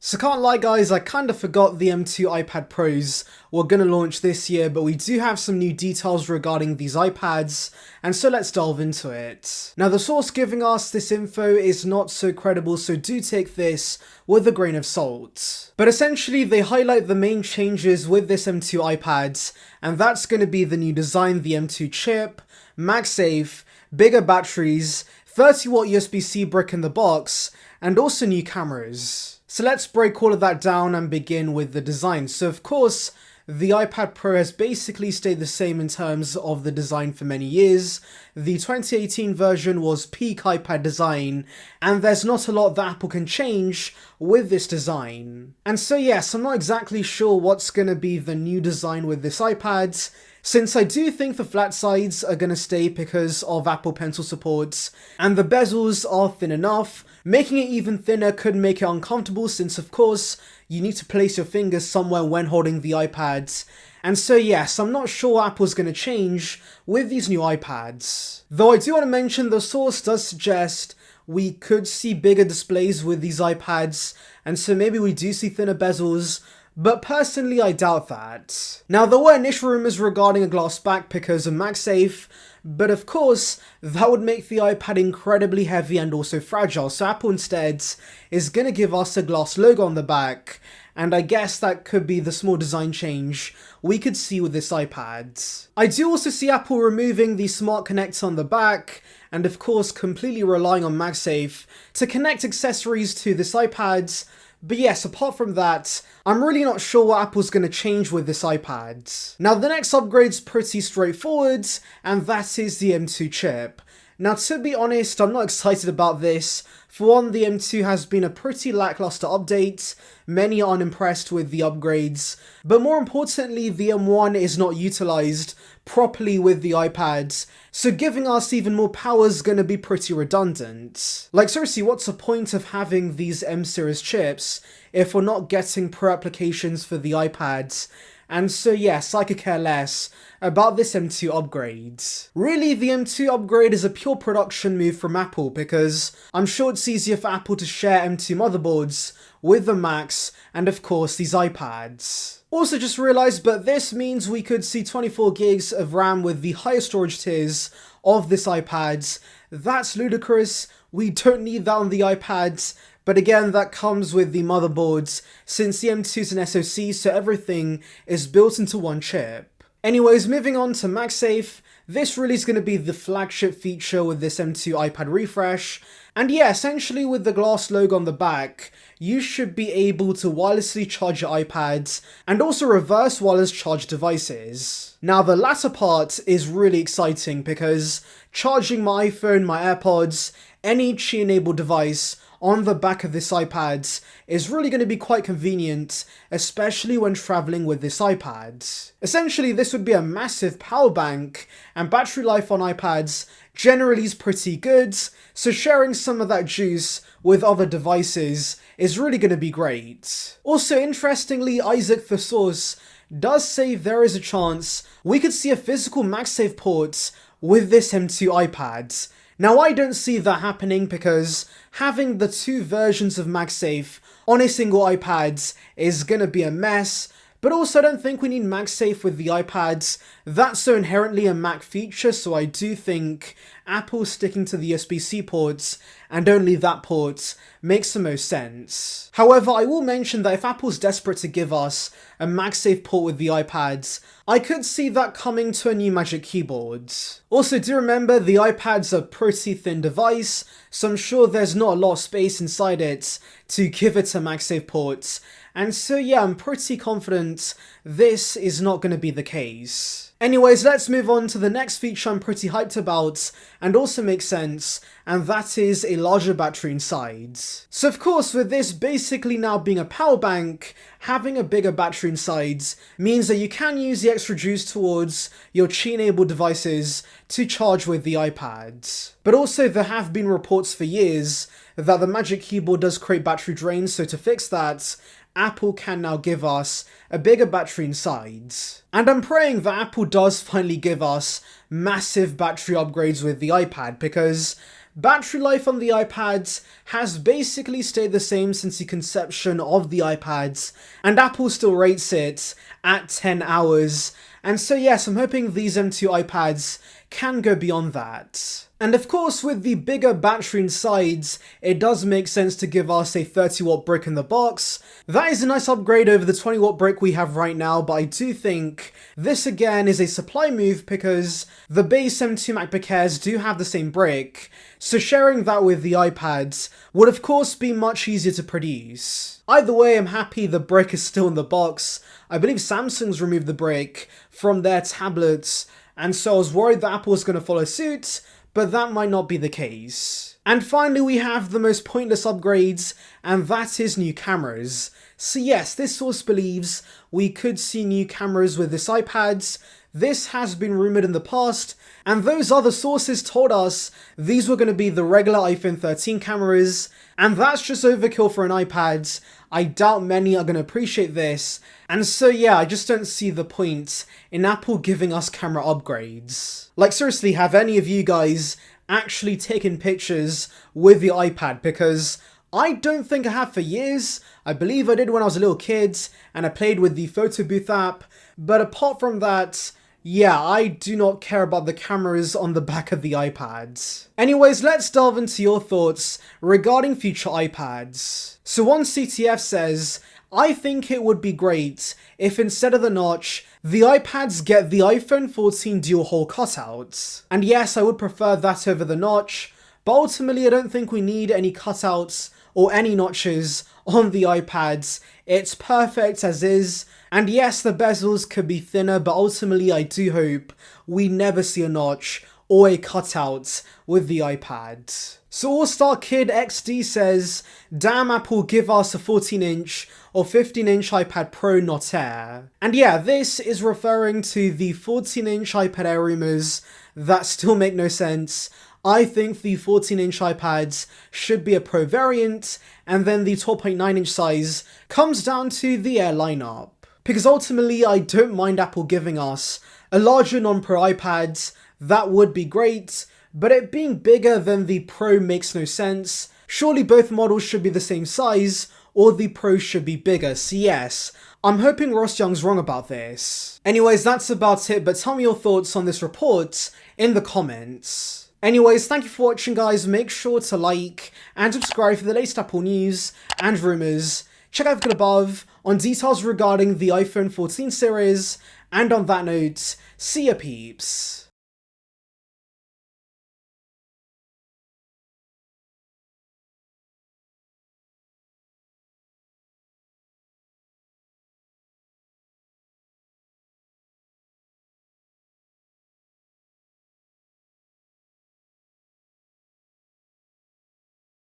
So can't lie guys, I kinda forgot the M2 iPad Pros were gonna launch this year, but we do have some new details regarding these iPads, and so let's delve into it. Now the source giving us this info is not so credible, so do take this with a grain of salt. But essentially they highlight the main changes with this M2 iPad, and that's gonna be the new design, the M2 chip, MagSafe, bigger batteries, 30-watt USB-C brick in the box, and also new cameras. So let's break all of that down and begin with the design. So of course, the iPad Pro has basically stayed the same in terms of the design for many years. The 2018 version was peak iPad design, and there's not a lot that Apple can change with this design. And so yes, I'm not exactly sure what's going to be the new design with this iPad, since I do think the flat sides are going to stay because of Apple Pencil support, and the bezels are thin enough. Making it even thinner could make it uncomfortable since of course you need to place your fingers somewhere when holding the iPad. And so yes, I'm not sure what Apple's going to change with these new iPads. Though I do want to mention the source does suggest we could see bigger displays with these iPads, and so maybe we do see thinner bezels, but personally I doubt that. Now there were initial rumours regarding a glass back because of MagSafe, but of course that would make the iPad incredibly heavy and also fragile, so Apple instead is going to give us a glass logo on the back, and I guess that could be the small design change we could see with this iPad. I do also see Apple removing the smart connector on the back, and of course completely relying on MagSafe to connect accessories to this iPad. But yes, apart from that, I'm really not sure what Apple's going to change with this iPad. Now the next upgrade's pretty straightforward, and that is the M2 chip. Now to be honest, I'm not excited about this. For one, the M2 has been a pretty lackluster update, many are unimpressed with the upgrades, but more importantly the M1 is not utilised properly with the iPads, so giving us even more power is going to be pretty redundant. Like seriously, what's the point of having these M series chips if we're not getting pro applications for the iPads? And so yes, I could care less about this M2 upgrade. Really, the M2 upgrade is a pure production move from Apple because I'm sure it's easier for Apple to share M2 motherboards with the Macs and of course these iPads. Also just realised, but this means we could see 24 gigs of RAM with the higher storage tiers of this iPad. That's ludicrous, we don't need that on the iPads. But again, that comes with the motherboards, since the M2 is an SoC, so everything is built into one chip. Anyways, moving on to MagSafe, this really is going to be the flagship feature with this M2 iPad refresh. And yeah, essentially with the glass logo on the back, you should be able to wirelessly charge your iPads and also reverse wireless charge devices. Now the latter part is really exciting because charging my iPhone, my AirPods, any Qi-enabled device on the back of this iPad is really going to be quite convenient, especially when travelling with this iPad. Essentially, this would be a massive power bank, and battery life on iPads generally is pretty good, so sharing some of that juice with other devices is really going to be great. Also, interestingly, Isaac the source does say there is a chance we could see a physical MagSafe port with this M2 iPad. Now I don't see that happening because having the two versions of MagSafe on a single iPad is gonna be a mess, but also I don't think we need MagSafe with the iPads. That's so inherently a Mac feature, so I do think Apple sticking to the USB-C ports and only that port makes the most sense. However, I will mention that if Apple's desperate to give us a MagSafe port with the iPads, I could see that coming to a new Magic Keyboard. Also, do remember the iPad's a pretty thin device, so I'm sure there's not a lot of space inside it to give it a MagSafe port, and so yeah, I'm pretty confident this is not going to be the case. Anyways, let's move on to the next feature I'm pretty hyped about and also makes sense, and that is a larger battery inside. So of course, with this basically now being a power bank, having a bigger battery inside means that you can use the extra juice towards your Qi-enabled devices to charge with the iPad. But also there have been reports for years that the Magic Keyboard does create battery drains, so to fix that, Apple can now give us a bigger battery inside. And I'm praying that Apple does finally give us massive battery upgrades with the iPad, because battery life on the iPads has basically stayed the same since the conception of the iPads, and Apple still rates it at 10 hours. And so yes, I'm hoping these M2 iPads can go beyond that. And of course, with the bigger battery inside, it does make sense to give us a 30-watt brick in the box. That is a nice upgrade over the 20-watt brick we have right now, but I do think this again is a supply move because the base M2 MacBook Airs do have the same brick, so sharing that with the iPads would of course be much easier to produce. Either way, I'm happy the brick is still in the box. I believe Samsung's removed the brick from their tablets, and so I was worried that Apple was going to follow suit, but that might not be the case. And finally, we have the most pointless upgrades, and that is new cameras. So yes, this source believes we could see new cameras with this iPad. This has been rumored in the past, and those other sources told us these were going to be the regular iPhone 13 cameras, and that's just overkill for an iPad. I doubt many are going to appreciate this, and so yeah, I just don't see the point in Apple giving us camera upgrades. Like seriously, have any of you guys actually taken pictures with the iPad? Because I don't think I have for years. I believe I did when I was a little kid, and I played with the photo booth app, but apart from that, yeah, I do not care about the cameras on the back of the iPads. Anyways, let's delve into your thoughts regarding future iPads. So one CTF says, I think it would be great if instead of the notch, the iPads get the iPhone 14 dual hole cutouts. And yes, I would prefer that over the notch, but ultimately I don't think we need any cutouts or any notches on the iPads. It's perfect as is. And yes, the bezels could be thinner, but ultimately I do hope we never see a notch or a cutout with the iPad. So All-Star Kid XD says, damn, Apple, give us a 14-inch or 15-inch iPad Pro, not Air. And yeah, this is referring to the 14-inch iPad Air rumors that still make no sense. I think the 14-inch iPads should be a Pro variant, and then the 12.9-inch size comes down to the Air lineup. Because ultimately, I don't mind Apple giving us a larger non-Pro iPad. That would be great, but it being bigger than the Pro makes no sense. Surely both models should be the same size, or the Pro should be bigger. So yes, I'm hoping Ross Young's wrong about this. Anyways, that's about it, but tell me your thoughts on this report in the comments. Anyways, thank you for watching, guys. Make sure to like and subscribe for the latest Apple news and rumours. Check out the video above on details regarding the iPhone 14 series, and on that note, see ya peeps.